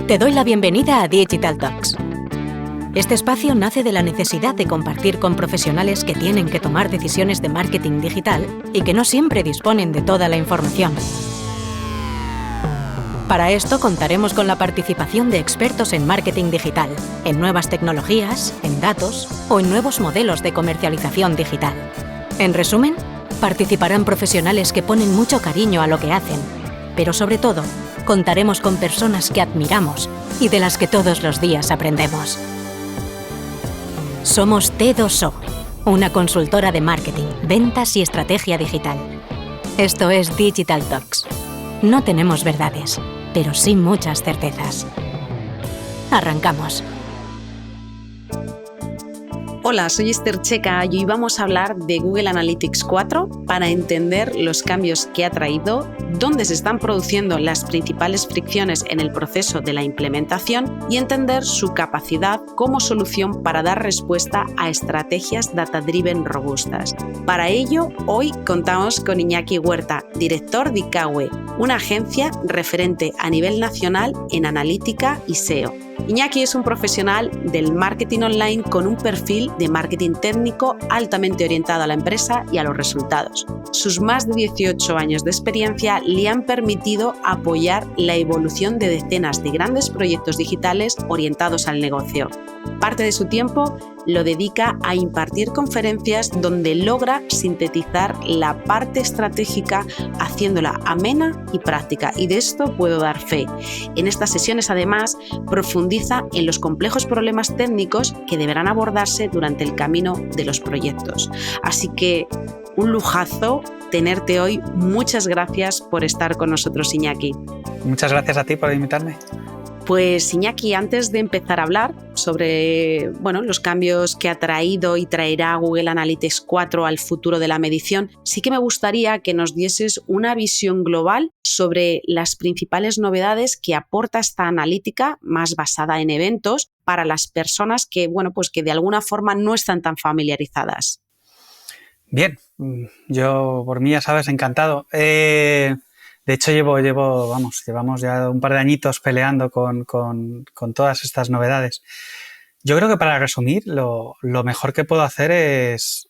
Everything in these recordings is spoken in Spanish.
Te doy la bienvenida a Digital Talks. Este espacio nace de la necesidad de compartir con profesionales que tienen que tomar decisiones de marketing digital y que no siempre disponen de toda la información. Para esto contaremos con la participación de expertos en marketing digital, en nuevas tecnologías, en datos o en nuevos modelos de comercialización digital. En resumen, participarán profesionales que ponen mucho cariño a lo que hacen, pero sobre todo, contaremos con personas que admiramos y de las que todos los días aprendemos. Somos T2O, una consultora de marketing, ventas y estrategia digital. Esto es Digital Talks. No tenemos verdades, pero sí muchas certezas. Arrancamos. Hola, soy Esther Checa y hoy vamos a hablar de Google Analytics 4 para entender los cambios que ha traído, dónde se están produciendo las principales fricciones en el proceso de la implementación y entender su capacidad como solución para dar respuesta a estrategias data-driven robustas. Para ello, hoy contamos con Iñaki Huerta, director de Ikawe, una agencia referente a nivel nacional en analítica y SEO. Iñaki es un profesional del marketing online con un perfil de marketing técnico altamente orientado a la empresa y a los resultados. Sus más de 18 años de experiencia le han permitido apoyar la evolución de decenas de grandes proyectos digitales orientados al negocio. Parte de su tiempo lo dedica a impartir conferencias donde logra sintetizar la parte estratégica haciéndola amena y práctica, y de esto puedo dar fe. En estas sesiones, además, profundiza en los complejos problemas técnicos que deberán abordarse durante el camino de los proyectos. Así que un lujazo tenerte hoy. Muchas gracias por estar con nosotros, Iñaki. Muchas gracias a ti por invitarme. Pues Iñaki, antes de empezar a hablar sobre los cambios que ha traído y traerá Google Analytics 4 al futuro de la medición, sí que me gustaría que nos dieses una visión global sobre las principales novedades que aporta esta analítica más basada en eventos para las personas que de alguna forma no están tan familiarizadas. Bien, yo por mí ya sabes, encantado. De hecho, llevamos ya un par de añitos peleando con todas estas novedades. Yo creo que para resumir, lo mejor que puedo hacer es,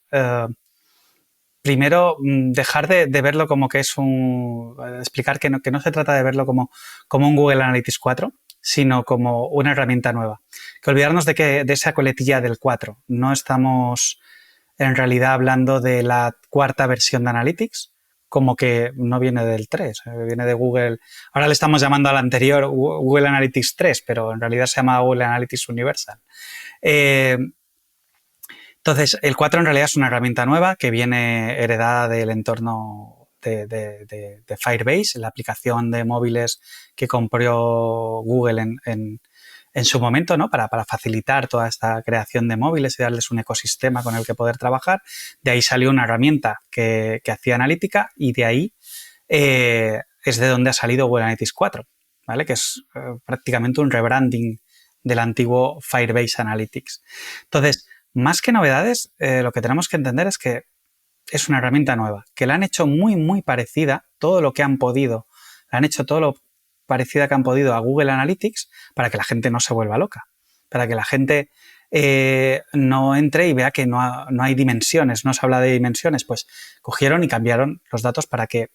primero, dejar de verlo como que es explicar que no se trata de verlo como un Google Analytics 4, sino como una herramienta nueva. Que olvidarnos de esa coletilla del 4. No estamos en realidad hablando de la cuarta versión de Analytics, como que no viene del 3, viene de Google. Ahora le estamos llamando al anterior Google Analytics 3, pero en realidad se llama Google Analytics Universal. Entonces, el 4 en realidad es una herramienta nueva que viene heredada del entorno de Firebase, la aplicación de móviles que compró Google en su momento, ¿no? Para facilitar toda esta creación de móviles y darles un ecosistema con el que poder trabajar. De ahí salió una herramienta que hacía analítica y de ahí es de donde ha salido Google Analytics 4, ¿vale? Que es prácticamente un rebranding del antiguo Firebase Analytics. Entonces, más que novedades, lo que tenemos que entender es que es una herramienta nueva, que la han hecho muy, muy parecida, todo lo que han podido, la han hecho todo lo parecida que han podido a Google Analytics para que la gente no se vuelva loca, para que la gente no entre y vea que no hay dimensiones, no se habla de dimensiones. Pues cogieron y cambiaron los datos para que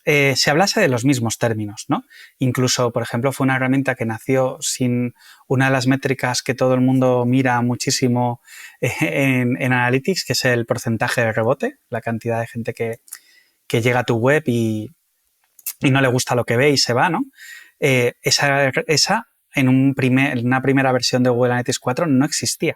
se hablase de los mismos términos, ¿no? Incluso, por ejemplo, fue una herramienta que nació sin una de las métricas que todo el mundo mira muchísimo en Analytics, que es el porcentaje de rebote, la cantidad de gente que llega a tu web y no le gusta lo que ve y se va, ¿no? Esa en una primera versión de Google Analytics 4 no existía.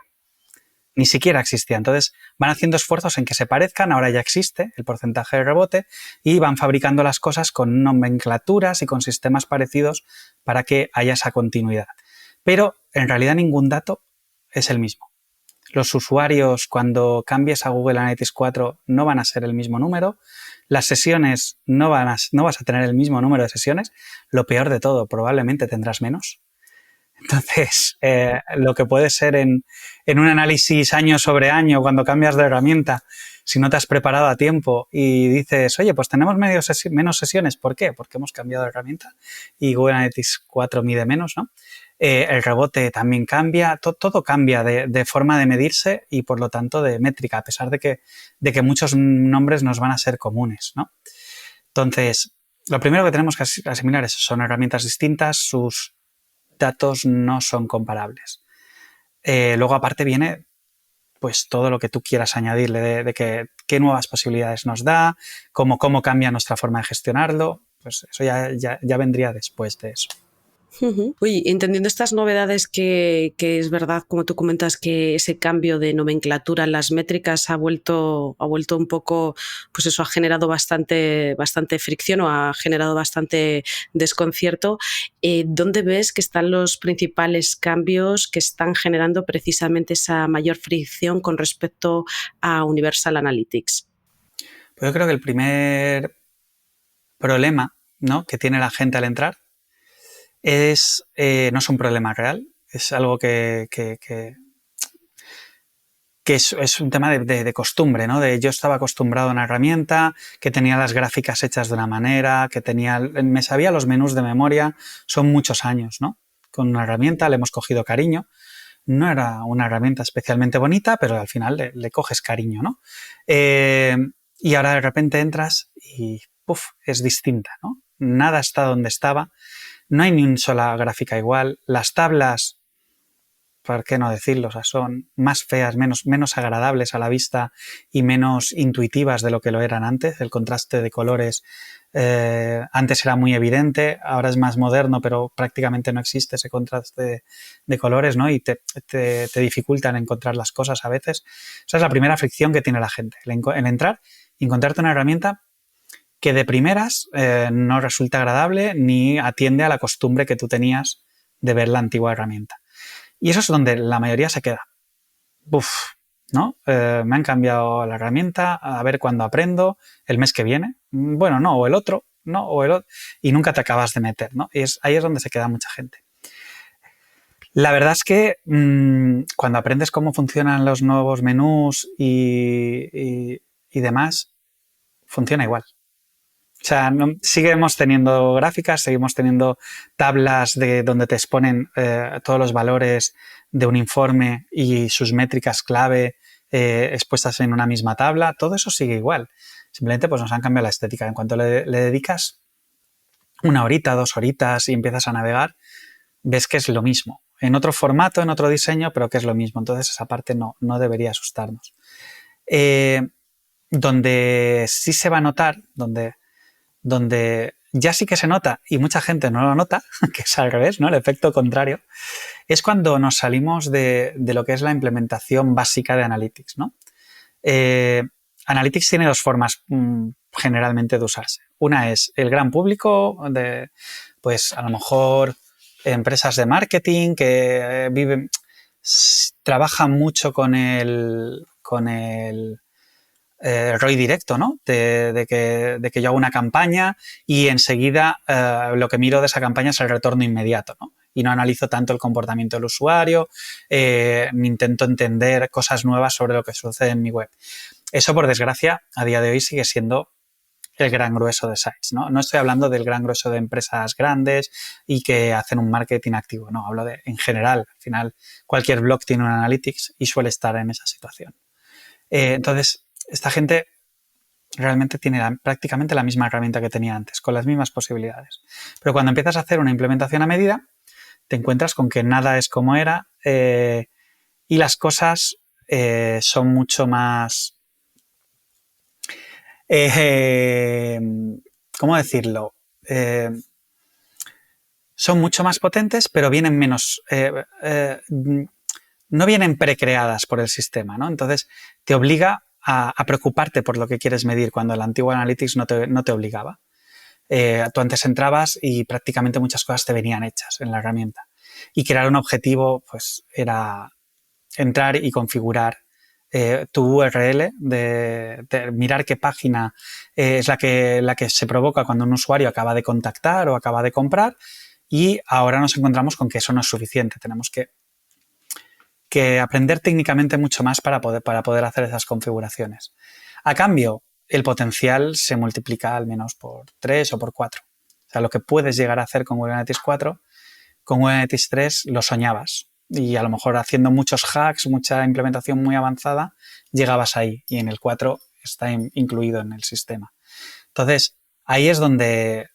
Ni siquiera existía. Entonces, van haciendo esfuerzos en que se parezcan. Ahora ya existe el porcentaje de rebote y van fabricando las cosas con nomenclaturas y con sistemas parecidos para que haya esa continuidad. Pero, en realidad, ningún dato es el mismo. Los usuarios, cuando cambies a Google Analytics 4, no van a ser el mismo número. Las sesiones no vas a tener el mismo número de sesiones. Lo peor de todo, probablemente tendrás menos. Entonces, lo que puede ser en un análisis año sobre año, cuando cambias de herramienta, si no te has preparado a tiempo y dices, oye, pues tenemos menos sesiones, ¿por qué? Porque hemos cambiado de herramienta y Google Analytics 4 mide menos, ¿no? El rebote también cambia, todo cambia de forma de medirse y, por lo tanto, de métrica, a pesar de que muchos nombres nos van a ser comunes, ¿no? Entonces, lo primero que tenemos que asimilar es que son herramientas distintas, sus datos no son comparables. Luego, aparte, viene pues todo lo que tú quieras añadirle de qué nuevas posibilidades nos da, cómo cambia nuestra forma de gestionarlo, pues eso ya vendría después de eso. Oye, entendiendo estas novedades que es verdad, como tú comentas, que ese cambio de nomenclatura en las métricas ha vuelto un poco, pues eso, ha generado bastante fricción o ha generado bastante desconcierto. ¿Dónde ves que están los principales cambios que están generando precisamente esa mayor fricción con respecto a Universal Analytics? Pues yo creo que el primer problema, ¿no?, que tiene la gente al entrar no es un problema real, es algo que es un tema de costumbre, ¿no? Yo estaba acostumbrado a una herramienta, que tenía las gráficas hechas de una manera, me sabía los menús de memoria, son muchos años, ¿no? Con una herramienta le hemos cogido cariño. No era una herramienta especialmente bonita, pero al final le coges cariño, ¿no? Y ahora de repente entras y es distinta, ¿no? Nada está donde estaba. No hay ni una sola gráfica igual. Las tablas, ¿por qué no decirlo? O sea, son más feas, menos agradables a la vista y menos intuitivas de lo que lo eran antes. El contraste de colores antes era muy evidente, ahora es más moderno, pero prácticamente no existe ese contraste de colores, ¿no? Y te dificultan encontrar las cosas a veces. Esa es la primera fricción que tiene la gente, el entrar y encontrarte una herramienta que de primeras no resulta agradable ni atiende a la costumbre que tú tenías de ver la antigua herramienta. Y eso es donde la mayoría se queda. ¿No? Me han cambiado la herramienta, a ver cuándo aprendo, el mes que viene, bueno, no, o el otro, no, o el otro, y nunca te acabas de meter, ¿no? Y ahí es donde se queda mucha gente. La verdad es que cuando aprendes cómo funcionan los nuevos menús y demás, funciona igual. O sea, seguimos teniendo gráficas, seguimos teniendo tablas donde te exponen todos los valores de un informe y sus métricas clave expuestas en una misma tabla. Todo eso sigue igual. Simplemente pues nos han cambiado la estética. En cuanto le dedicas una horita, 2 horitas y empiezas a navegar, ves que es lo mismo. En otro formato, en otro diseño, pero que es lo mismo. Entonces esa parte no debería asustarnos. Donde sí se va a notar, donde ya sí que se nota y mucha gente no lo nota, que es al revés, ¿no? El efecto contrario, es cuando nos salimos de lo que es la implementación básica de Analytics, ¿no? Analytics tiene 2 formas generalmente de usarse. Una es el gran público, pues a lo mejor empresas de marketing que trabajan mucho con el ROI directo, ¿no? De que yo hago una campaña y enseguida lo que miro de esa campaña es el retorno inmediato, ¿no? Y no analizo tanto el comportamiento del usuario, ni intento entender cosas nuevas sobre lo que sucede en mi web. Eso, por desgracia, a día de hoy sigue siendo el gran grueso de sites, ¿no? No estoy hablando del gran grueso de empresas grandes y que hacen un marketing activo, no, hablo en general. Al final, cualquier blog tiene un analytics y suele estar en esa situación. Entonces, esta gente realmente tiene prácticamente la misma herramienta que tenía antes, con las mismas posibilidades. Pero cuando empiezas a hacer una implementación a medida, te encuentras con que nada es como era y las cosas son mucho más... ¿cómo decirlo? Son mucho más potentes, pero vienen menos... no vienen precreadas por el sistema, ¿no? Entonces, te obliga a preocuparte por lo que quieres medir cuando el antiguo Analytics no te obligaba. Tú antes entrabas y prácticamente muchas cosas te venían hechas en la herramienta. Y crear un objetivo, pues, era entrar y configurar tu URL, de mirar qué página es la que se provoca cuando un usuario acaba de contactar o acaba de comprar y ahora nos encontramos con que eso no es suficiente. Tenemos que aprender técnicamente mucho más para poder hacer esas configuraciones. A cambio, el potencial se multiplica al menos por 3 o por 4. O sea, lo que puedes llegar a hacer con Google Analytics 4, con Google Analytics 3 lo soñabas. Y a lo mejor haciendo muchos hacks, mucha implementación muy avanzada, llegabas ahí. Y en el 4 está incluido en el sistema. Entonces, ahí es donde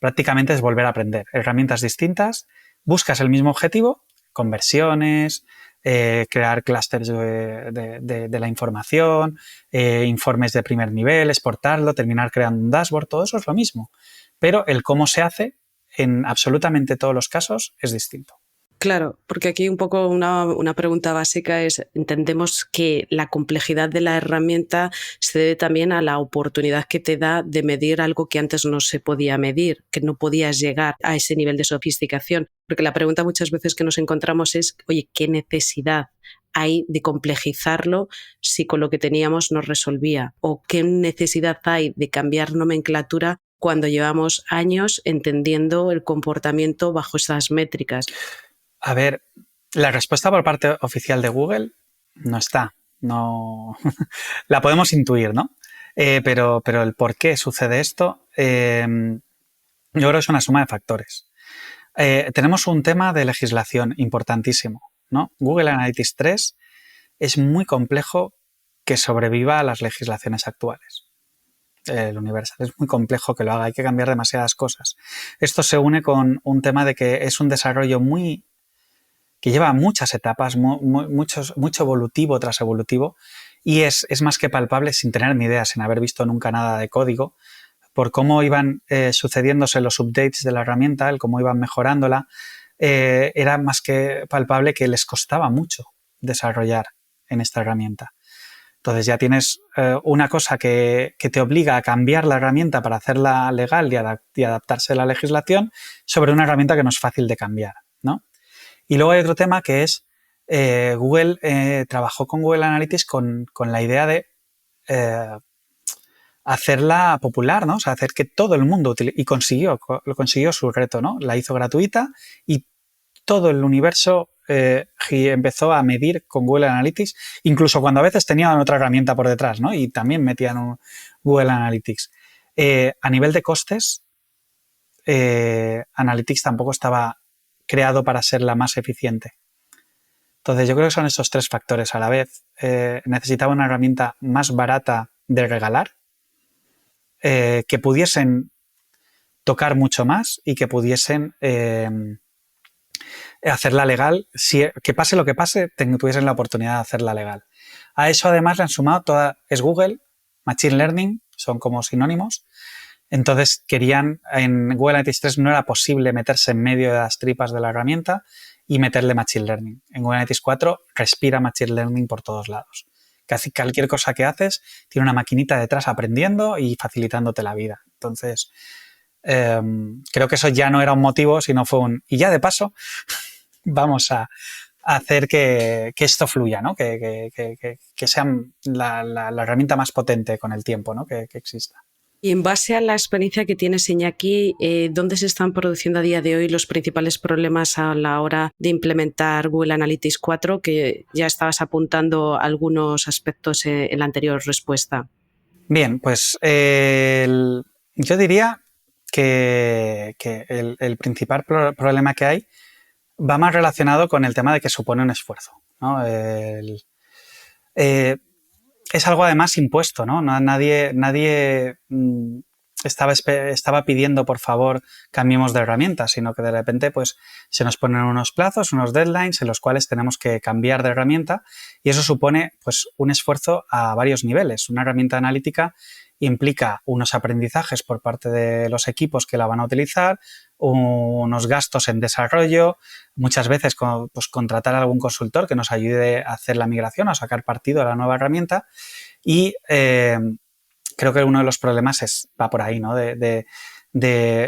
prácticamente es volver a aprender. Herramientas distintas, buscas el mismo objetivo, conversiones, crear clústeres de la información, informes de primer nivel, exportarlo, terminar creando un dashboard, todo eso es lo mismo. Pero el cómo se hace en absolutamente todos los casos es distinto. Claro, porque aquí un poco una pregunta básica es, entendemos que la complejidad de la herramienta se debe también a la oportunidad que te da de medir algo que antes no se podía medir, que no podías llegar a ese nivel de sofisticación. Porque la pregunta muchas veces que nos encontramos es, oye, ¿qué necesidad hay de complejizarlo si con lo que teníamos nos resolvía? ¿O qué necesidad hay de cambiar nomenclatura cuando llevamos años entendiendo el comportamiento bajo esas métricas? A ver, la respuesta por parte oficial de Google no está. No la podemos intuir, ¿no? Pero el por qué sucede esto, yo creo que es una suma de factores. Tenemos un tema de legislación importantísimo, ¿no? Google Analytics 3 es muy complejo que sobreviva a las legislaciones actuales. El Universal es muy complejo que lo haga, hay que cambiar demasiadas cosas. Esto se une con un tema de que es un desarrollo que lleva muchas etapas, mucho evolutivo tras evolutivo, y es más que palpable sin tener ni idea, sin haber visto nunca nada de código, por cómo iban sucediéndose los updates de la herramienta, el cómo iban mejorándola, era más que palpable que les costaba mucho desarrollar en esta herramienta. Entonces ya tienes una cosa que te obliga a cambiar la herramienta para hacerla legal y adaptarse a la legislación sobre una herramienta que no es fácil de cambiar, ¿no? Y luego hay otro tema que es Google trabajó con Google Analytics con la idea de hacerla popular, ¿no? O sea, hacer que todo el mundo utilice, y consiguió su reto, ¿no? La hizo gratuita y todo el universo empezó a medir con Google Analytics, incluso cuando a veces tenían otra herramienta por detrás, ¿no? Y también metían un Google Analytics. A nivel de costes, Analytics tampoco estaba creado para ser la más eficiente. Entonces, yo creo que son estos tres factores a la vez. Necesitaba una herramienta más barata de regalar, que pudiesen tocar mucho más y que pudiesen hacerla legal. Que pase lo que pase, tuviesen la oportunidad de hacerla legal. A eso, además, le han sumado es Google, Machine Learning, son como sinónimos. Entonces, en Google Analytics 3 no era posible meterse en medio de las tripas de la herramienta y meterle Machine Learning. En Google Analytics 4 respira Machine Learning por todos lados. Casi cualquier cosa que haces tiene una maquinita detrás aprendiendo y facilitándote la vida. Entonces, creo que eso ya no era un motivo, sino fue y ya de paso, vamos a hacer que esto fluya, ¿no? Que sea la herramienta más potente con el tiempo, ¿no? que exista. Y en base a la experiencia que tienes, Iñaki, ¿dónde se están produciendo a día de hoy los principales problemas a la hora de implementar Google Analytics 4? Que ya estabas apuntando algunos aspectos en la anterior respuesta. Bien, pues yo diría que el principal problema que hay va más relacionado con el tema de que supone un esfuerzo, ¿no? Es algo además impuesto, ¿no? Nadie estaba pidiendo, por favor, cambiemos de herramienta, sino que de repente pues, se nos ponen unos plazos, unos deadlines en los cuales tenemos que cambiar de herramienta y eso supone pues, un esfuerzo a varios niveles. Una herramienta analítica implica unos aprendizajes por parte de los equipos que la van a utilizar, unos gastos en desarrollo, muchas veces pues, contratar a algún consultor que nos ayude a hacer la migración, a sacar partido a la nueva herramienta y creo que uno de los problemas va por ahí, ¿no? De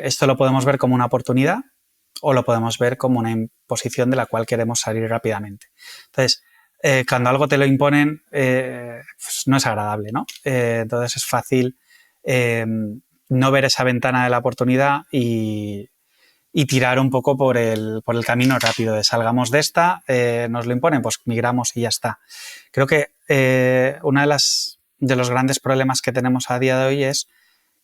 esto lo podemos ver como una oportunidad o lo podemos ver como una imposición de la cual queremos salir rápidamente. Entonces, cuando algo te lo imponen, pues no es agradable, ¿no? Entonces es fácil no ver esa ventana de la oportunidad y y tirar un poco por el camino rápido de salgamos de esta, nos lo imponen, pues migramos y ya está. Creo que uno de los grandes problemas que tenemos a día de hoy es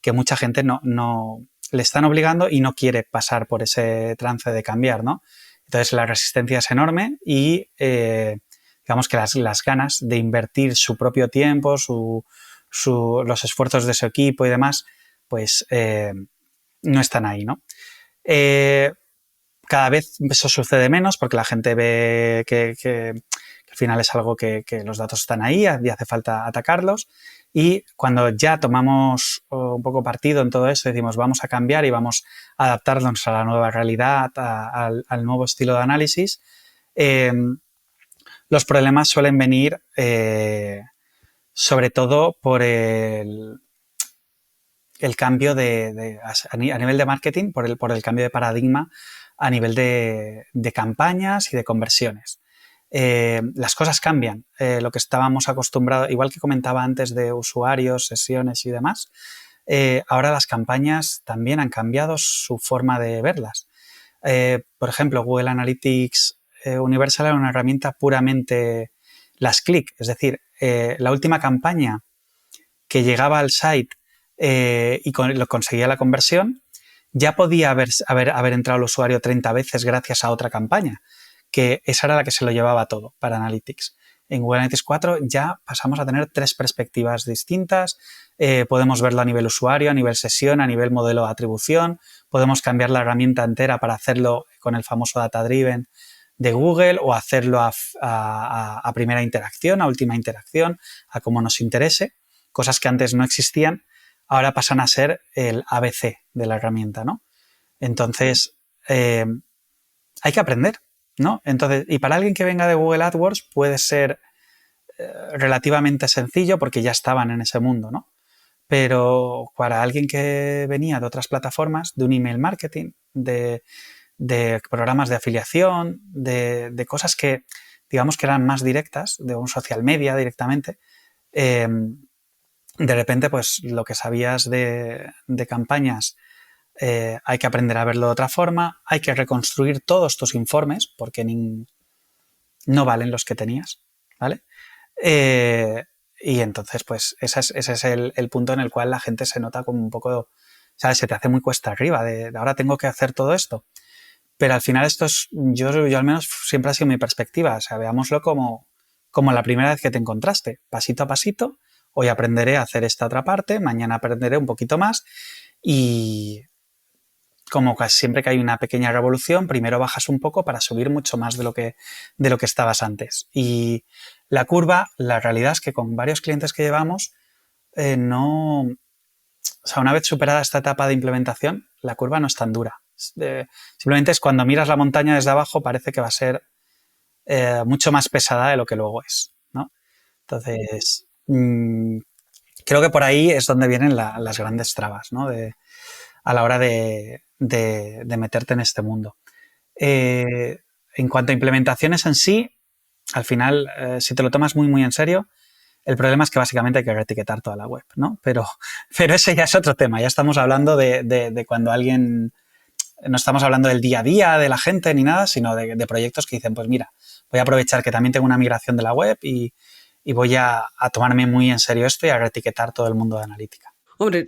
que mucha gente no le están obligando y no quiere pasar por ese trance de cambiar, ¿no? Entonces la resistencia es enorme y digamos que las ganas de invertir su propio tiempo, los esfuerzos de su equipo y demás, pues no están ahí, ¿no? Cada vez eso sucede menos porque la gente ve que al final es algo que los datos están ahí y hace falta atacarlos. Y cuando ya tomamos un poco partido en todo eso, decimos vamos a cambiar y vamos a adaptarnos a la nueva realidad, al nuevo estilo de análisis, los problemas suelen venir sobre todo por el cambio a nivel de marketing, por el cambio de paradigma a nivel de campañas y de conversiones. Las cosas cambian. Lo que estábamos acostumbrados, igual que comentaba antes de usuarios, sesiones y demás, ahora las campañas también han cambiado su forma de verlas. Por ejemplo, Google Analytics Universal era una herramienta puramente las clic, es decir, la última campaña que llegaba al site y lo conseguía la conversión, ya podía haber entrado el usuario 30 veces gracias a otra campaña, que esa era la que se lo llevaba todo para Analytics. En Google Analytics 4 ya pasamos a tener 3 perspectivas distintas, podemos verlo a nivel usuario, a nivel sesión, a nivel modelo de atribución, podemos cambiar la herramienta entera para hacerlo con el famoso Data Driven de Google o hacerlo a primera interacción, a última interacción, a como nos interese, cosas que antes no existían, ahora pasan a ser el ABC de la herramienta, ¿no? Entonces, hay que aprender, ¿no? Entonces, y para alguien que venga de Google AdWords puede ser relativamente sencillo porque ya estaban en ese mundo, ¿no? Pero para alguien que venía de otras plataformas, de un email marketing, de programas de afiliación, de cosas que digamos que eran más directas, de un social media directamente, de repente pues lo que sabías de campañas hay que aprender a verlo de otra forma, hay que reconstruir todos tus informes porque no valen los que tenías, ¿vale? Y entonces pues ese es el punto en el cual la gente se nota como un poco, ¿sabes? Se te hace muy cuesta arriba de ahora tengo que hacer todo esto. Pero al final esto es, yo al menos siempre ha sido mi perspectiva, o sea, veámoslo como la primera vez que te encontraste, pasito a pasito, hoy aprenderé a hacer esta otra parte, mañana aprenderé un poquito más y como casi siempre que hay una pequeña revolución, primero bajas un poco para subir mucho más de lo que estabas antes. Y la curva, la realidad es que con varios clientes que llevamos, o sea, una vez superada esta etapa de implementación, la curva no es tan dura. Simplemente es cuando miras la montaña desde abajo parece que va a ser mucho más pesada de lo que luego es, ¿no? Entonces, creo que por ahí es donde vienen las grandes trabas, ¿no? A la hora de meterte en este mundo. En cuanto a implementaciones en sí, al final, si te lo tomas muy, muy en serio, el problema es que básicamente hay que reetiquetar toda la web, ¿no? Pero ese ya es otro tema. Ya estamos hablando de cuando alguien... No estamos hablando del día a día de la gente ni nada, sino de proyectos que dicen, pues mira, voy a aprovechar que también tengo una migración de la web y voy a tomarme muy en serio esto y a reetiquetar todo el mundo de analítica. Hombre,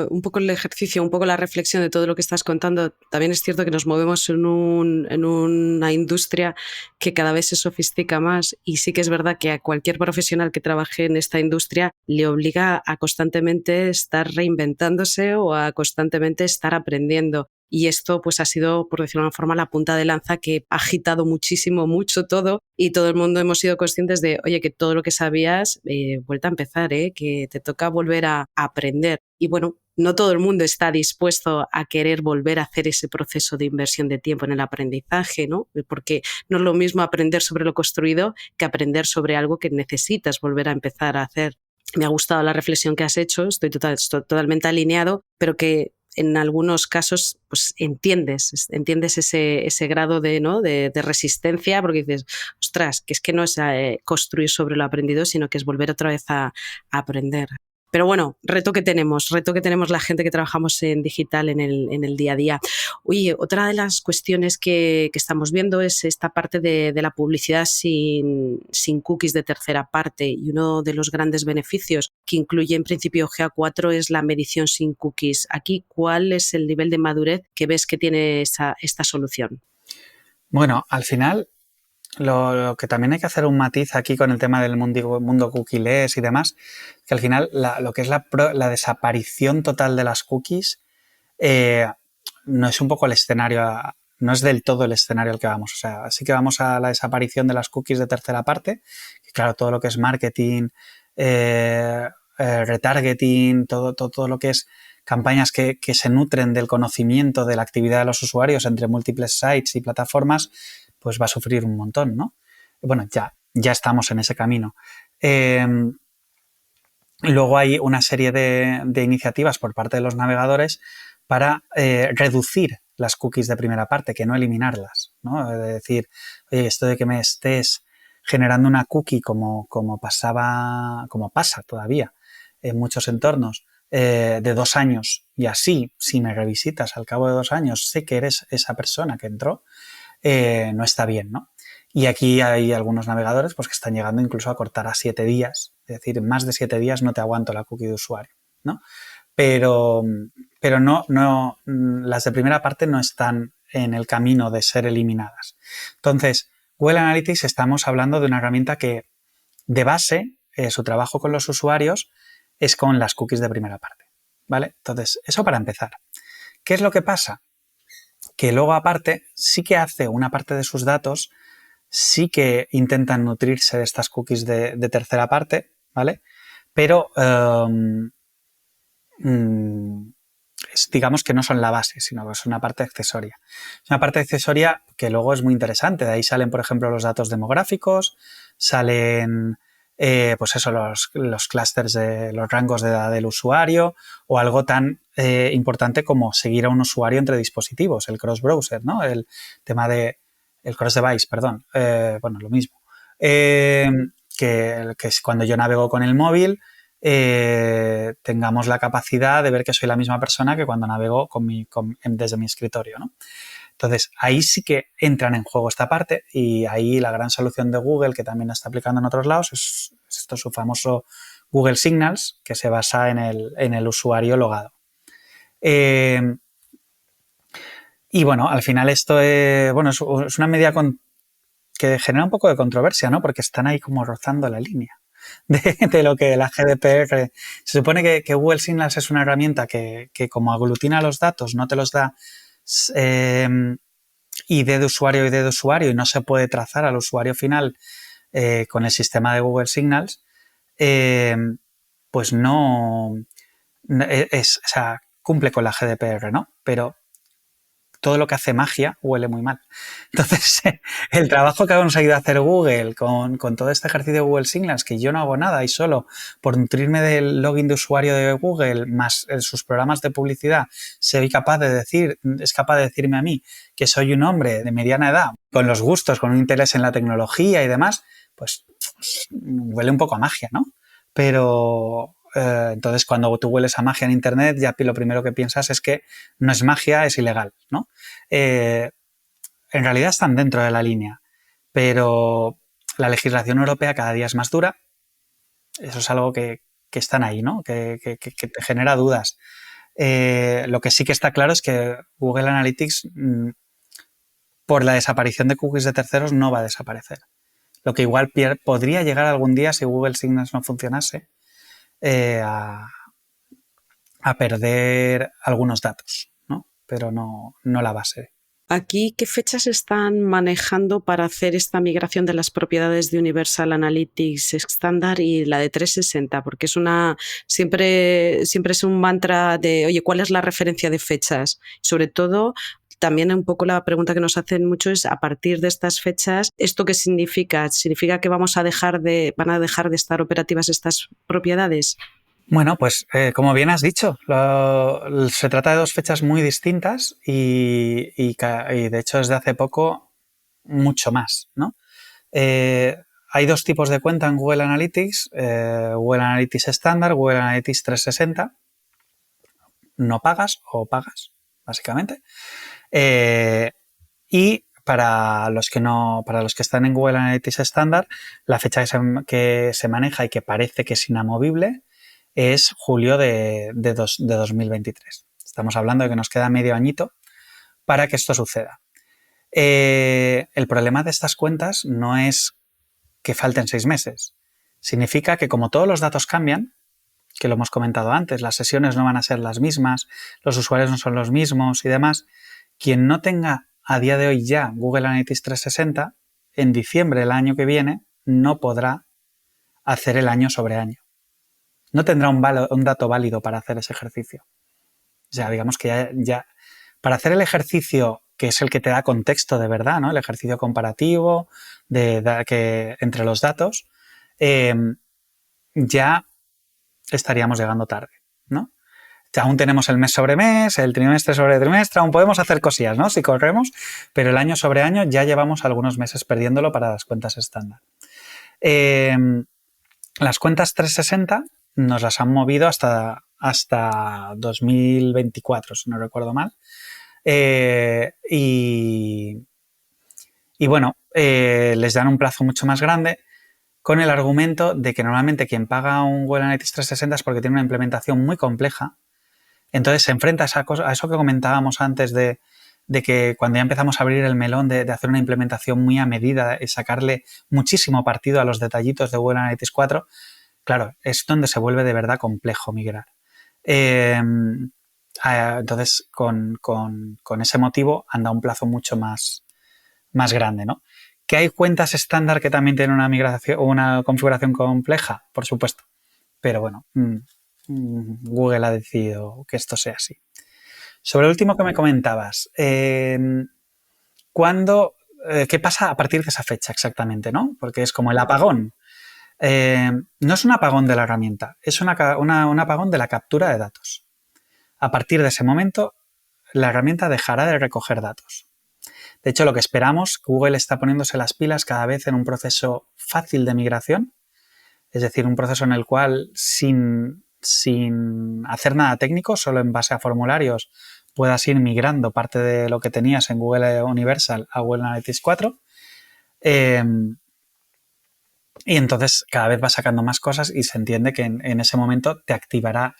un poco el ejercicio, un poco la reflexión de todo lo que estás contando, también es cierto que nos movemos en una industria que cada vez se sofistica más y sí que es verdad que a cualquier profesional que trabaje en esta industria le obliga a constantemente estar reinventándose o a constantemente estar aprendiendo. Y esto pues ha sido, por decirlo de una forma, la punta de lanza que ha agitado mucho todo y todo el mundo hemos sido conscientes de, oye, que todo lo que sabías, vuelta a empezar, que te toca volver a aprender. Y bueno, no todo el mundo está dispuesto a querer volver a hacer ese proceso de inversión de tiempo en el aprendizaje, ¿no? Porque no es lo mismo aprender sobre lo construido que aprender sobre algo que necesitas volver a empezar a hacer. Me ha gustado la reflexión que has hecho, estoy totalmente alineado, pero que en algunos casos pues entiendes ese grado de resistencia porque dices, ostras, que es que no es construir sobre lo aprendido, sino que es volver otra vez a aprender. Pero bueno, reto que tenemos la gente que trabajamos en digital en el día a día. Oye, otra de las cuestiones que estamos viendo es esta parte de la publicidad sin cookies de tercera parte, y uno de los grandes beneficios que incluye en principio GA4 es la medición sin cookies. Aquí, ¿cuál es el nivel de madurez que ves que tiene esta solución? Bueno, al final lo que también hay que hacer un matiz aquí con el tema del mundo cookieless y demás, que al final lo que es la desaparición total de las cookies no es un poco el escenario, no es del todo el escenario al que vamos. O sea, sí que vamos a la desaparición de las cookies de tercera parte, que claro, todo lo que es marketing, retargeting, todo lo que es campañas que se nutren del conocimiento de la actividad de los usuarios entre múltiples sites y plataformas, pues va a sufrir un montón, ¿no? Bueno, ya estamos en ese camino. Luego hay una serie de iniciativas por parte de los navegadores para reducir las cookies de primera parte, que no eliminarlas, ¿no? Es decir, oye, esto de que me estés generando una cookie como pasa todavía en muchos entornos, de 2 años, y así, si me revisitas al cabo de 2 años, sé que eres esa persona que entró, no está bien, ¿no? Y aquí hay algunos navegadores pues, que están llegando incluso a cortar a 7 días, es decir, más de 7 días no te aguanto la cookie de usuario, ¿no? Pero no, las de primera parte no están en el camino de ser eliminadas. Entonces, Google Analytics estamos hablando de una herramienta que, de base, su trabajo con los usuarios es con las cookies de primera parte, ¿vale? Entonces, eso para empezar. ¿Qué es lo que pasa? Que luego, aparte, sí que hace una parte de sus datos, sí que intentan nutrirse de estas cookies de tercera parte, ¿vale? Pero digamos que no son la base, sino que es una parte accesoria. Es una parte accesoria que luego es muy interesante. De ahí salen, por ejemplo, los datos demográficos, salen pues eso, los clústeres de los rangos de edad del usuario, o algo tan importante como seguir a un usuario entre dispositivos, el cross-browser, ¿no? El tema de el cross-device, perdón. Bueno, lo mismo. Que es cuando yo navego con el móvil, tengamos la capacidad de ver que soy la misma persona que cuando navego desde mi escritorio, ¿no? Entonces, ahí sí que entran en juego esta parte, y ahí la gran solución de Google, que también la está aplicando en otros lados, es su famoso Google Signals, que se basa en el usuario logado. Y bueno, al final esto es una medida que genera un poco de controversia, ¿no? Porque están ahí como rozando la línea de lo que la GDPR. Se supone que Google Signals es una herramienta que como aglutina los datos, no te los da ID de usuario y no se puede trazar al usuario final con el sistema de Google Signals, pues no o sea, cumple con la GDPR, ¿no? Pero todo lo que hace magia huele muy mal. Entonces, el trabajo que nos ha ido a hacer Google con todo este ejercicio de Google Signals, que yo no hago nada y solo por nutrirme del login de usuario de Google más sus programas de publicidad, es capaz de decirme a mí que soy un hombre de mediana edad, con los gustos, con un interés en la tecnología y demás, pues huele un poco a magia, ¿no? Pero entonces, cuando tú hueles a magia en Internet, ya lo primero que piensas es que no es magia, es ilegal, ¿no? En realidad están dentro de la línea, pero la legislación europea cada día es más dura. Eso es algo que están ahí, ¿no? Que te genera dudas. Lo que sí que está claro es que Google Analytics, por la desaparición de cookies de terceros, no va a desaparecer. Lo que igual podría llegar algún día, si Google Signals no funcionase, a perder algunos datos, ¿no? Pero no la base. Aquí, ¿qué fechas están manejando para hacer esta migración de las propiedades de Universal Analytics estándar y la de 360? Porque siempre es un mantra de, oye, ¿cuál es la referencia de fechas? Sobre todo, también un poco la pregunta que nos hacen mucho es, a partir de estas fechas, ¿esto qué significa? ¿Significa que van a dejar de estar operativas estas propiedades? Bueno, pues como bien has dicho, se trata de 2 fechas muy distintas y de hecho desde hace poco mucho más, ¿no? hay dos tipos de cuenta en Google Analytics, Google Analytics estándar, Google Analytics 360. No pagas o pagas, básicamente. Y para los que están en Google Analytics estándar, la fecha que se maneja y que parece que es inamovible es julio de 2023. Estamos hablando de que nos queda medio añito para que esto suceda. El problema de estas cuentas no es que falten 6 meses. Significa que como todos los datos cambian, que lo hemos comentado antes, las sesiones no van a ser las mismas, los usuarios no son los mismos y demás, quien no tenga a día de hoy ya Google Analytics 360, en diciembre del año que viene no podrá hacer el año sobre año. No tendrá un dato válido para hacer ese ejercicio. O sea, digamos que ya para hacer el ejercicio que es el que te da contexto de verdad, ¿no? El ejercicio comparativo entre los datos, ya estaríamos llegando tarde, ¿no? Aún tenemos el mes sobre mes, el trimestre sobre trimestre, aún podemos hacer cosillas, ¿no? Si corremos, pero el año sobre año ya llevamos algunos meses perdiéndolo para las cuentas estándar. Las cuentas 360 nos las han movido hasta 2024, si no recuerdo mal. Y bueno, les dan un plazo mucho más grande con el argumento de que normalmente quien paga un Google Analytics 360 es porque tiene una implementación muy compleja. Entonces se enfrenta a eso que comentábamos antes de que cuando ya empezamos a abrir el melón de hacer una implementación muy a medida y sacarle muchísimo partido a los detallitos de Google Analytics 4, claro, es donde se vuelve de verdad complejo migrar. Entonces, con ese motivo han dado un plazo mucho más grande, ¿no? ¿Que hay cuentas estándar que también tienen una configuración compleja? Por supuesto. Pero bueno, Google ha decidido que esto sea así. Sobre el último que me comentabas, ¿qué pasa a partir de esa fecha exactamente, ¿no? Porque es como el apagón. No es un apagón de la herramienta, es un apagón de la captura de datos. A partir de ese momento, la herramienta dejará de recoger datos. De hecho, lo que esperamos, Google está poniéndose las pilas cada vez en un proceso fácil de migración, es decir, un proceso en el cual sin hacer nada técnico, solo en base a formularios, puedas ir migrando parte de lo que tenías en Google Universal a Google Analytics 4. Y entonces cada vez va sacando más cosas y se entiende que en ese momento le activará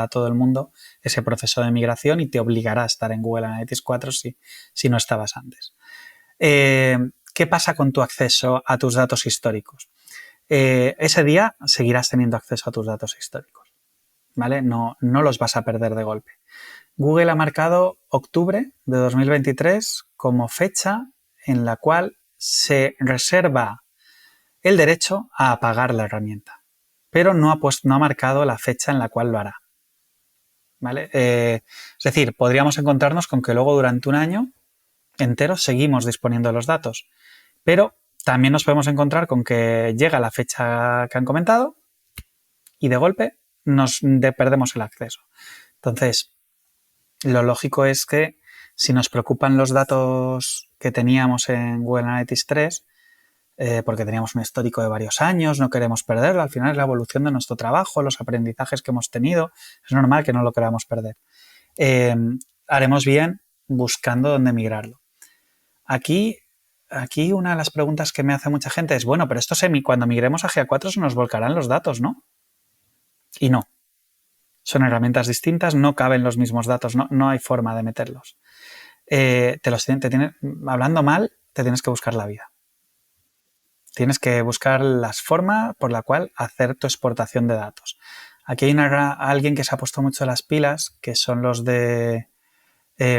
a todo el mundo ese proceso de migración y te obligará a estar en Google Analytics 4 si no estabas antes. ¿Qué pasa con tu acceso a tus datos históricos? Ese día seguirás teniendo acceso a tus datos históricos, ¿vale? No los vas a perder de golpe. Google ha marcado octubre de 2023 como fecha en la cual se reserva el derecho a apagar la herramienta, pero no ha marcado la fecha en la cual lo hará, ¿vale? Es decir, podríamos encontrarnos con que luego durante un año entero seguimos disponiendo de los datos, pero también nos podemos encontrar con que llega la fecha que han comentado y de golpe perdemos el acceso. Entonces, lo lógico es que si nos preocupan los datos que teníamos en Google Analytics 3, porque teníamos un histórico de varios años, no queremos perderlo, al final es la evolución de nuestro trabajo, los aprendizajes que hemos tenido, es normal que no lo queramos perder. Haremos bien buscando dónde migrarlo. Aquí una de las preguntas que me hace mucha gente es, bueno, pero esto cuando migremos a GA4 se nos volcarán los datos, ¿no? Y no. Son herramientas distintas, no caben los mismos datos, no hay forma de meterlos. Hablando mal, te tienes que buscar la vida. Tienes que buscar las formas por la cual hacer tu exportación de datos. Aquí hay alguien que se ha puesto mucho las pilas, que son los de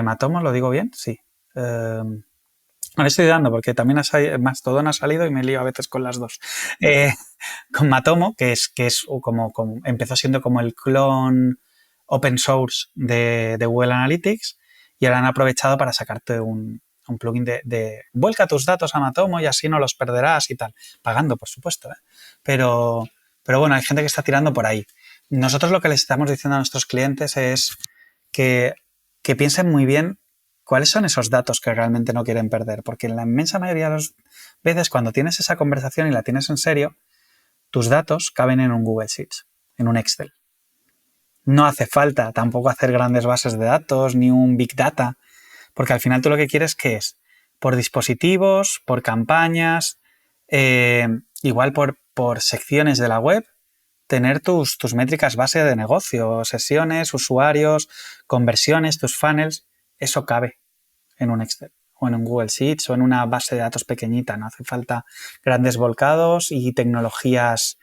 Matomo, ¿lo digo bien? Sí. Me estoy dando porque también Mastodon ha salido y me lío a veces con las dos. Con Matomo, que es como empezó siendo como el clon open source de Google Analytics y ahora han aprovechado para sacarte un plugin de vuelca tus datos a Matomo y así no los perderás y tal. Pagando, por supuesto, ¿eh? Pero bueno, hay gente que está tirando por ahí. Nosotros lo que les estamos diciendo a nuestros clientes es que piensen muy bien cuáles son esos datos que realmente no quieren perder. Porque en la inmensa mayoría de las veces cuando tienes esa conversación y la tienes en serio, tus datos caben en un Google Sheets, en un Excel. No hace falta tampoco hacer grandes bases de datos ni un Big Data, porque al final tú lo que quieres que es por dispositivos, por campañas, igual por secciones de la web, tener tus métricas base de negocio, sesiones, usuarios, conversiones, tus funnels, eso cabe en un Excel o en un Google Sheets o en una base de datos pequeñita. No hace falta grandes volcados y tecnologías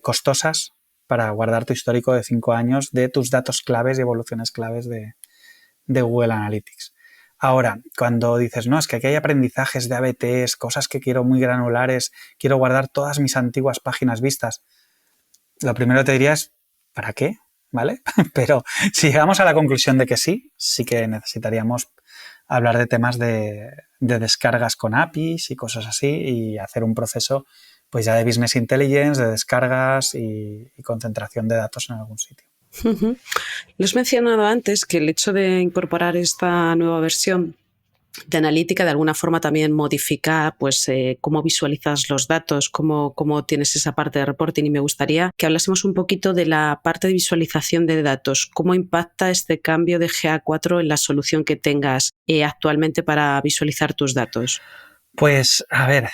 costosas para guardar tu histórico de 5 años de tus datos claves y evoluciones claves de Google Analytics. Ahora, cuando dices, no, es que aquí hay aprendizajes de ABTs, cosas que quiero muy granulares, quiero guardar todas mis antiguas páginas vistas, lo primero que te diría es, ¿para qué? ¿Vale? Pero si llegamos a la conclusión de que sí que necesitaríamos hablar de temas de descargas con APIs y cosas así y hacer un proceso pues ya de Business Intelligence, de descargas y concentración de datos en algún sitio. Lo has mencionado antes que el hecho de incorporar esta nueva versión de analítica de alguna forma también modifica pues cómo visualizas los datos, cómo tienes esa parte de reporting, y me gustaría que hablásemos un poquito de la parte de visualización de datos. ¿Cómo impacta este cambio de GA4 en la solución que tengas actualmente para visualizar tus datos? Pues a ver,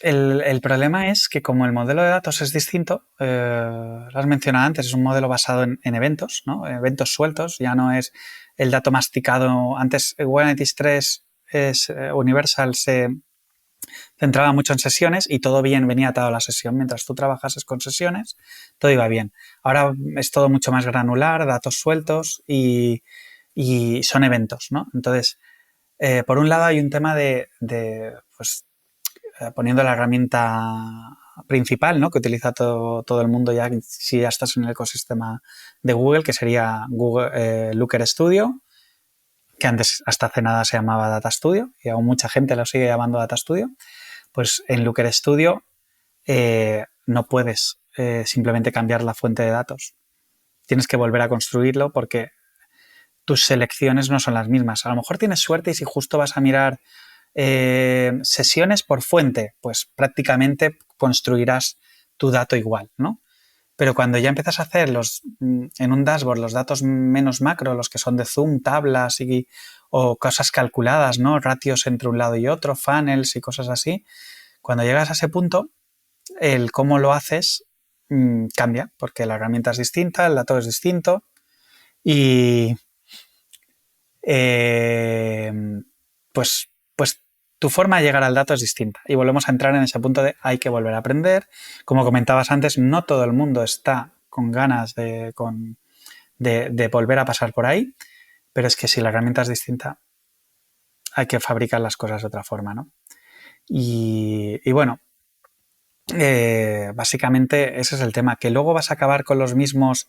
el problema es que como el modelo de datos es distinto, lo has mencionado antes, es un modelo basado en eventos, ¿no? Eventos sueltos, ya no es el dato masticado. Antes Google Analytics 3 Universal se centraba mucho en sesiones y todo bien venía atado a la sesión. Mientras tú trabajases con sesiones, todo iba bien. Ahora es todo mucho más granular, datos sueltos y son eventos, ¿no? Entonces, por un lado hay un tema pues, poniendo la herramienta principal, ¿no? Que utiliza todo el mundo ya si ya estás en el ecosistema de Google, que sería Google Looker Studio, que antes hasta hace nada se llamaba Data Studio y aún mucha gente lo sigue llamando Data Studio. Pues en Looker Studio no puedes simplemente cambiar la fuente de datos. Tienes que volver a construirlo porque tus selecciones no son las mismas. A lo mejor tienes suerte y si justo vas a mirar sesiones por fuente, pues prácticamente construirás tu dato igual, ¿no? Pero cuando ya empiezas a hacer en un dashboard los datos menos macro, los que son de zoom, tablas o cosas calculadas, ¿no? Ratios entre un lado y otro, funnels y cosas así, cuando llegas a ese punto, el cómo lo haces cambia, porque la herramienta es distinta, el dato es distinto y pues tu forma de llegar al dato es distinta. Y volvemos a entrar en ese punto de hay que volver a aprender. Como comentabas antes, no todo el mundo está con ganas de volver a pasar por ahí, pero es que si la herramienta es distinta, hay que fabricar las cosas de otra forma, ¿no? Y bueno, básicamente ese es el tema, que luego vas a acabar con los mismos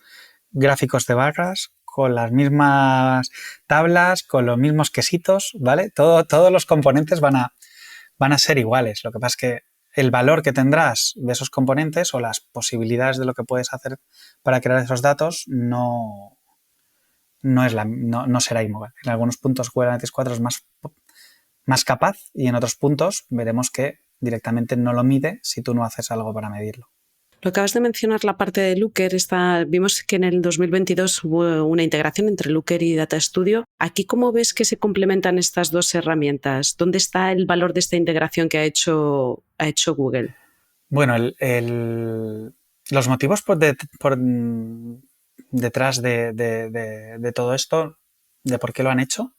gráficos de barras, con las mismas tablas, con los mismos quesitos, ¿vale? Todos los componentes van a ser iguales. Lo que pasa es que el valor que tendrás de esos componentes o las posibilidades de lo que puedes hacer para crear esos datos no será igual. En algunos puntos Google Analytics 4 es más capaz y en otros puntos veremos que directamente no lo mide si tú no haces algo para medirlo. Lo acabas de mencionar, la parte de Looker. Vimos que en el 2022 hubo una integración entre Looker y Data Studio. ¿Aquí cómo ves que se complementan estas dos herramientas? ¿Dónde está el valor de esta integración que ha hecho Google? Bueno, los motivos por detrás de todo esto, de por qué lo han hecho,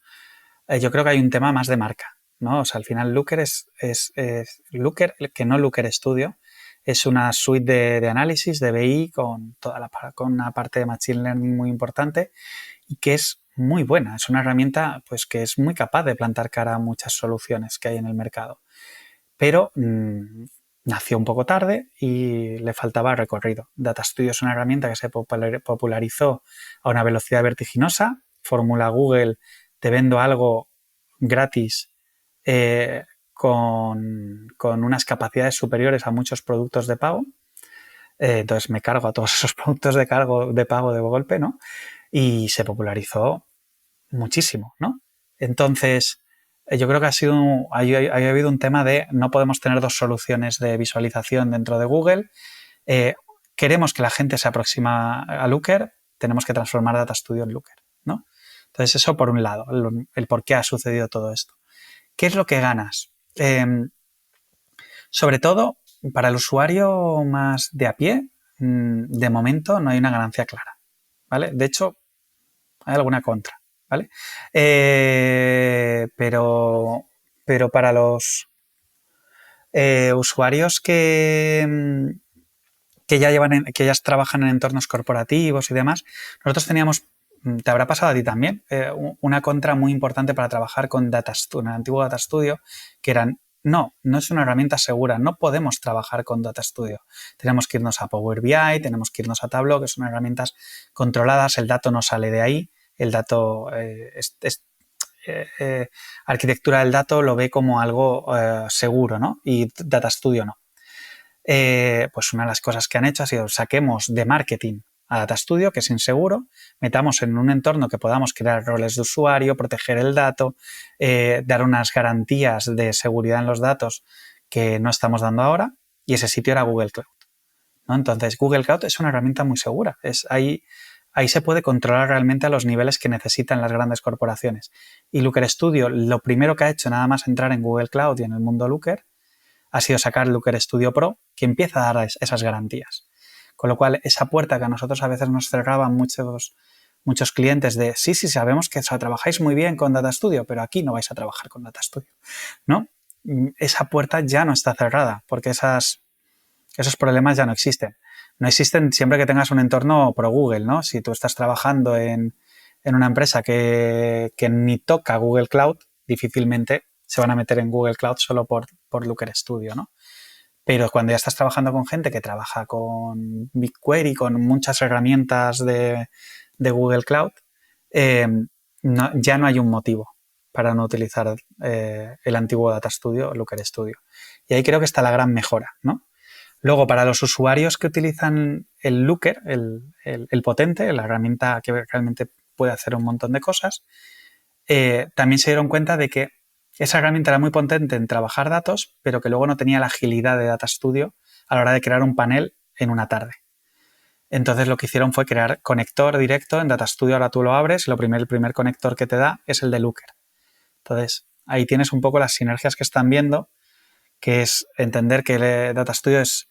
yo creo que hay un tema más de marca, ¿no? O sea, al final Looker es Looker, que no Looker Studio. Es una suite de análisis, de BI, con una parte de Machine Learning muy importante y que es muy buena. Es una herramienta pues, que es muy capaz de plantar cara a muchas soluciones que hay en el mercado. Pero nació un poco tarde y le faltaba recorrido. Data Studio es una herramienta que se popularizó a una velocidad vertiginosa. Fórmula Google, te vendo algo gratis con unas capacidades superiores a muchos productos de pago. Entonces me cargo a todos esos productos de pago de golpe, ¿no? Y se popularizó muchísimo, ¿no? Entonces, yo creo que ha habido un tema de no podemos tener dos soluciones de visualización dentro de Google. Queremos que la gente se aproxima a Looker, tenemos que transformar Data Studio en Looker, ¿no? Entonces, eso por un lado, el por qué ha sucedido todo esto. ¿Qué es lo que ganas? Sobre todo, para el usuario más de a pie, de momento no hay una ganancia clara, ¿vale? De hecho, hay alguna contra, ¿vale? Pero para los usuarios que ya trabajan en entornos corporativos y demás, nosotros teníamos, te habrá pasado a ti también, una contra muy importante para trabajar con Data Studio, en el antiguo Data Studio, que eran, no es una herramienta segura, no podemos trabajar con Data Studio. Tenemos que irnos a Power BI, tenemos que irnos a Tableau, que son herramientas controladas, el dato no sale de ahí, el dato arquitectura del dato lo ve como algo seguro, ¿no? Y Data Studio no. Pues una de las cosas que han hecho ha sido saquemos de marketing a Data Studio, que es inseguro, metamos en un entorno que podamos crear roles de usuario, proteger el dato, dar unas garantías de seguridad en los datos que no estamos dando ahora, y ese sitio era Google Cloud, ¿no? Entonces, Google Cloud es una herramienta muy segura. Ahí se puede controlar realmente a los niveles que necesitan las grandes corporaciones. Y Looker Studio, lo primero que ha hecho nada más entrar en Google Cloud y en el mundo Looker, ha sido sacar Looker Studio Pro, que empieza a dar esas garantías. Con lo cual, esa puerta que a nosotros a veces nos cerraban muchos clientes de sí, sabemos que trabajáis muy bien con Data Studio, pero aquí no vais a trabajar con Data Studio, ¿no? Esa puerta ya no está cerrada, porque esos problemas ya no existen. No existen siempre que tengas un entorno pro Google, ¿no? Si tú estás trabajando en una empresa que ni toca Google Cloud, difícilmente se van a meter en Google Cloud solo por Looker Studio, ¿no? Pero cuando ya estás trabajando con gente que trabaja con BigQuery, con muchas herramientas de Google Cloud, ya no hay un motivo para no utilizar el antiguo Data Studio, Looker Studio. Y ahí creo que está la gran mejora, ¿no? Luego, para los usuarios que utilizan el Looker, el potente, la herramienta que realmente puede hacer un montón de cosas, también se dieron cuenta de que esa herramienta era muy potente en trabajar datos, pero que luego no tenía la agilidad de Data Studio a la hora de crear un panel en una tarde. Entonces lo que hicieron fue crear conector directo en Data Studio. Ahora tú lo abres y el primer conector que te da es el de Looker. Entonces ahí tienes un poco las sinergias que están viendo, que es entender que Data Studio es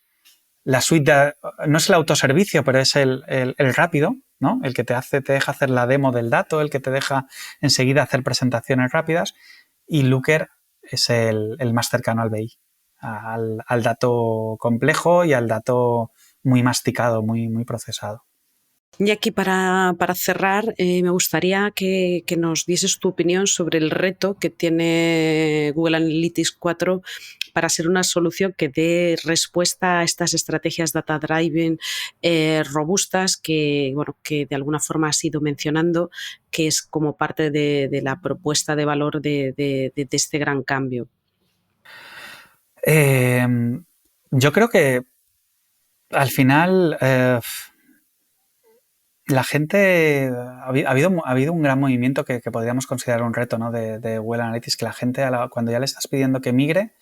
la suite, no es el autoservicio, pero es el rápido, ¿no? El que te deja hacer la demo del dato, el que te deja enseguida hacer presentaciones rápidas. Y Looker es el más cercano al BI, al dato complejo y al dato muy masticado, muy procesado. Y aquí para cerrar, me gustaría que nos dieses tu opinión sobre el reto que tiene Google Analytics 4 para ser una solución que dé respuesta a estas estrategias data-driven robustas que de alguna forma has ido mencionando, que es como parte de la propuesta de valor de este gran cambio. Yo creo que al final la gente ha habido un gran movimiento que podríamos considerar un reto, ¿no? de Google Analytics, que la gente cuando ya le estás pidiendo que migre,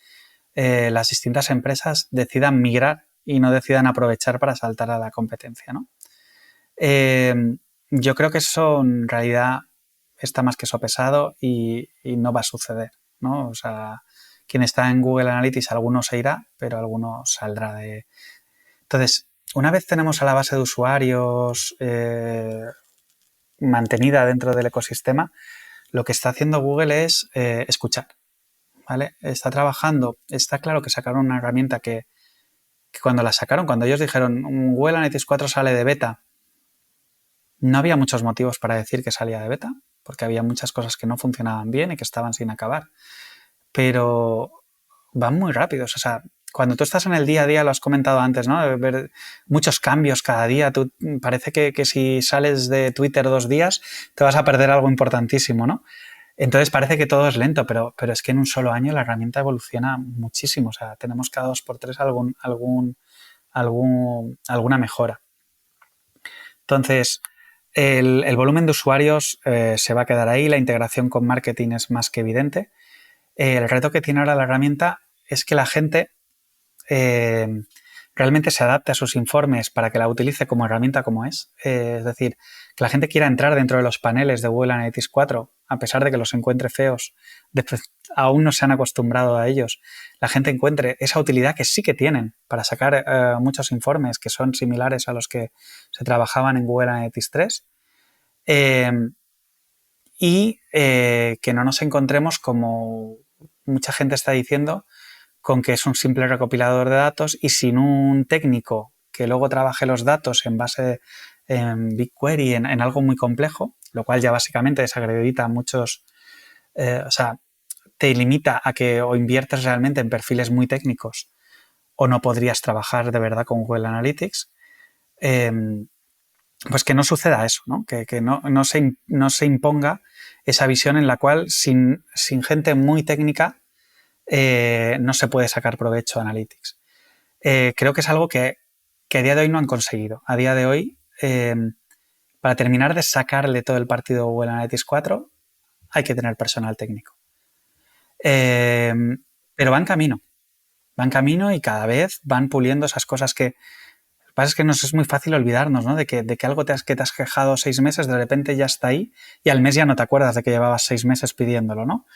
las distintas empresas decidan migrar y no decidan aprovechar para saltar a la competencia, ¿no? Yo creo que eso en realidad está más que sopesado y no va a suceder, ¿no? O sea, quien está en Google Analytics, alguno se irá, pero alguno saldrá de... Entonces, una vez tenemos a la base de usuarios mantenida dentro del ecosistema, lo que está haciendo Google es escuchar, ¿vale? Está trabajando, está claro que sacaron una herramienta que cuando la sacaron, cuando ellos dijeron Google Analytics 4 sale de beta, no había muchos motivos para decir que salía de beta, porque había muchas cosas que no funcionaban bien y que estaban sin acabar. Pero van muy rápidos. O sea, cuando tú estás en el día a día, lo has comentado antes, ¿no? Ver muchos cambios cada día. Parece que si sales de Twitter 2 días te vas a perder algo importantísimo, ¿no? Entonces parece que todo es lento, pero es que en un solo año la herramienta evoluciona muchísimo. O sea, tenemos cada 2x3 alguna mejora. Entonces, el volumen de usuarios se va a quedar ahí, la integración con marketing es más que evidente. El reto que tiene ahora la herramienta es que la gente realmente se adapte a sus informes para que la utilice como herramienta como es. Es decir, que la gente quiera entrar dentro de los paneles de Google Analytics 4, a pesar de que los encuentre feos, aún no se han acostumbrado a ellos. La gente encuentre esa utilidad que sí que tienen para sacar muchos informes que son similares a los que se trabajaban en Google Analytics 3. Que no nos encontremos, como mucha gente está diciendo, con que es un simple recopilador de datos y sin un técnico que luego trabaje los datos en base en BigQuery, en algo muy complejo, lo cual ya básicamente desacredita muchos, te limita a que o inviertes realmente en perfiles muy técnicos o no podrías trabajar de verdad con Google Analytics. Pues que no suceda eso, ¿no? Que no se imponga esa visión en la cual sin gente muy técnica no se puede sacar provecho a Analytics. Creo que es algo que a día de hoy no han conseguido. A día de hoy, para terminar de sacarle todo el partido a Google Analytics 4, hay que tener personal técnico. Pero va en camino y cada vez van puliendo esas cosas que... Lo que pasa es que nos es muy fácil olvidarnos, ¿no? de que algo que te has quejado 6 meses, de repente ya está ahí y al mes ya no te acuerdas de que llevabas 6 meses pidiéndolo, ¿no?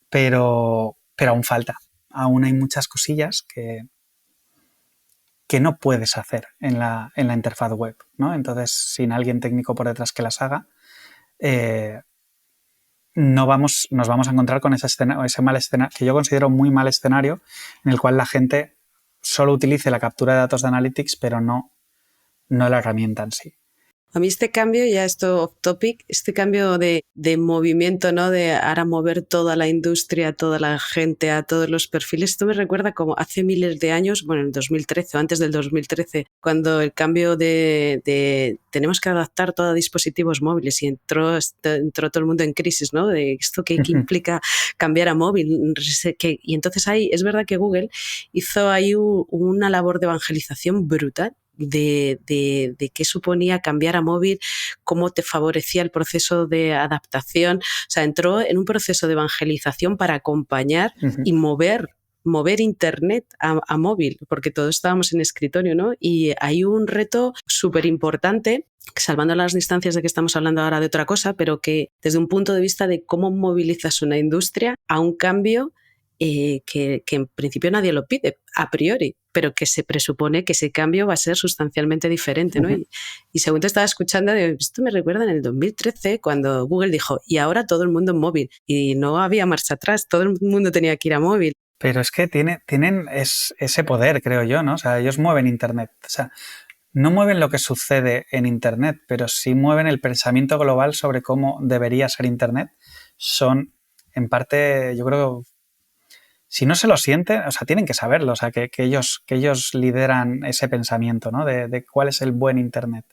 Pero aún falta. Aún hay muchas cosillas que no puedes hacer en la interfaz web, ¿no? Entonces, sin alguien técnico por detrás que las haga, nos vamos a encontrar con ese mal escenario, que yo considero muy mal escenario, en el cual la gente solo utilice la captura de datos de Analytics, pero no la herramienta en sí. A mí este cambio, ya esto off topic, este cambio de movimiento, ¿no? De ahora mover toda la industria, toda la gente a todos los perfiles, esto me recuerda como hace miles de años, bueno, en 2013 o antes del 2013, cuando el cambio de tenemos que adaptar todo a dispositivos móviles y entró todo el mundo en crisis, ¿no? De esto que implica cambiar a móvil. Y entonces ahí es verdad que Google hizo ahí una labor de evangelización brutal. De qué suponía cambiar a móvil, cómo te favorecía el proceso de adaptación. O sea, entró en un proceso de evangelización para acompañar y mover internet a móvil, porque todos estábamos en escritorio, ¿no? Y hay un reto súper importante, salvando las distancias de que estamos hablando ahora de otra cosa, pero que desde un punto de vista de cómo movilizas una industria a un cambio que en principio nadie lo pide a priori, pero que se presupone que ese cambio va a ser sustancialmente diferente, ¿no? Y según te estaba escuchando, esto me recuerda en el 2013 cuando Google dijo, y ahora todo el mundo en móvil, y no había marcha atrás, todo el mundo tenía que ir a móvil. Pero es que tienen ese poder, creo yo, ¿no? O sea, ellos mueven Internet. O sea, no mueven lo que sucede en Internet, pero sí mueven el pensamiento global sobre cómo debería ser Internet. Son, en parte, yo creo, si no se lo sienten, o sea, tienen que saberlo, o sea, que ellos lideran ese pensamiento, ¿no? De cuál es el buen Internet.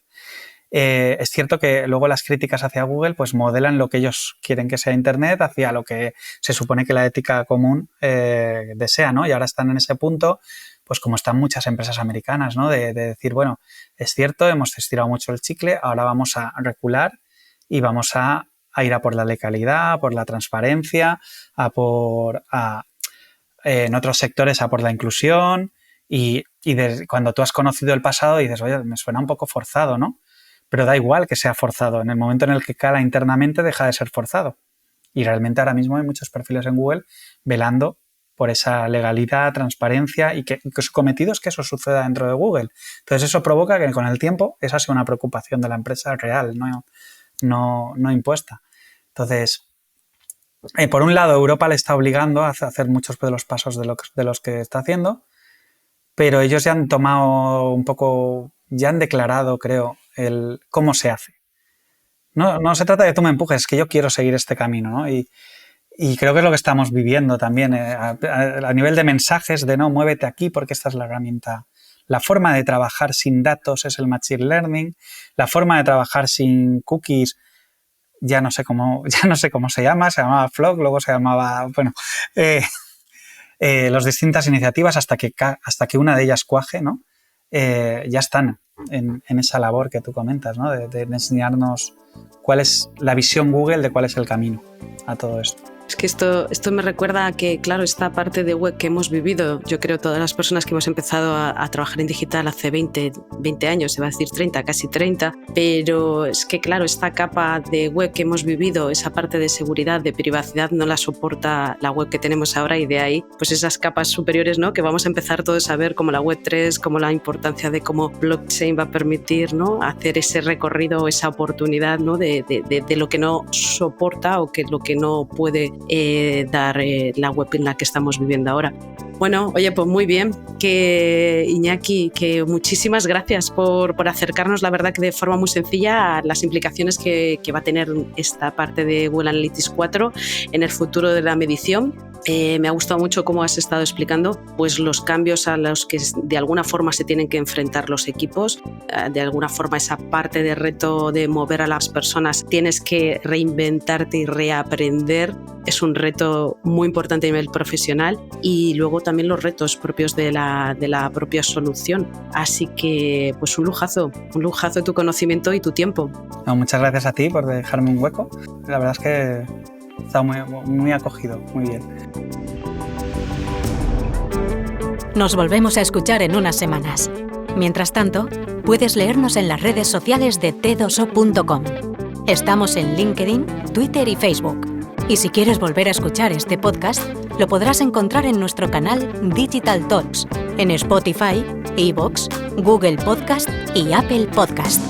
Es cierto que luego las críticas hacia Google pues modelan lo que ellos quieren que sea Internet hacia lo que se supone que la ética común desea, ¿no? Y ahora están en ese punto, pues como están muchas empresas americanas, ¿no? De decir, bueno, es cierto, hemos estirado mucho el chicle, ahora vamos a recular y vamos a ir a por la legalidad, por la transparencia, en otros sectores a por la inclusión y cuando tú has conocido el pasado dices, oye, me suena un poco forzado, ¿no? Pero da igual que sea forzado. En el momento en el que cala internamente deja de ser forzado. Y realmente ahora mismo hay muchos perfiles en Google velando por esa legalidad, transparencia y que su cometido es que eso suceda dentro de Google. Entonces eso provoca que con el tiempo esa sea una preocupación de la empresa real, no impuesta. Entonces, por un lado, Europa le está obligando a hacer muchos de los pasos de los que está haciendo, pero ellos ya han tomado un poco, ya han declarado, creo, cómo se hace. No se trata de que tú me empujes, es que yo quiero seguir este camino, ¿no? Y creo que es lo que estamos viviendo también a nivel de mensajes de no, muévete aquí porque esta es la herramienta. La forma de trabajar sin datos es el Machine Learning. La forma de trabajar sin cookies ya no sé cómo se llamaba Flock, luego se llamaba, bueno, las distintas iniciativas hasta que una de ellas cuaje, ¿no? Ya están. en esa labor que tú comentas, ¿no? De enseñarnos cuál es la visión Google de cuál es el camino a todo esto. Es que esto me recuerda a que, claro, esta parte de web que hemos vivido, yo creo todas las personas que hemos empezado a trabajar en digital hace 20 años, se va a decir 30, casi 30, pero es que, claro, esta capa de web que hemos vivido, esa parte de seguridad, de privacidad, no la soporta la web que tenemos ahora, y de ahí, pues esas capas superiores, ¿no? Que vamos a empezar todos a ver, como la web 3, como la importancia de cómo blockchain va a permitir, ¿no? Hacer ese recorrido, esa oportunidad, ¿no? De lo que no soporta o que lo que no puede dar la web en la que estamos viviendo ahora. Bueno, oye, pues muy bien, que Iñaki, que muchísimas gracias por acercarnos, la verdad que de forma muy sencilla, a las implicaciones que va a tener esta parte de Google Analytics 4 en el futuro de la medición. Me ha gustado mucho cómo has estado explicando pues, los cambios a los que de alguna forma se tienen que enfrentar los equipos. De alguna forma esa parte de reto de mover a las personas, tienes que reinventarte y reaprender. Es un reto muy importante a nivel profesional, y luego también los retos propios de la propia solución. Así que pues un lujazo tu conocimiento y tu tiempo. No, muchas gracias a ti por dejarme un hueco. La verdad es que está muy acogido, muy bien. Nos volvemos a escuchar en unas semanas. Mientras tanto, puedes leernos en las redes sociales de t2o.com. Estamos en LinkedIn, Twitter y Facebook. Y si quieres volver a escuchar este podcast, lo podrás encontrar en nuestro canal Digital Talks, en Spotify, iVoox, Google Podcast y Apple Podcast.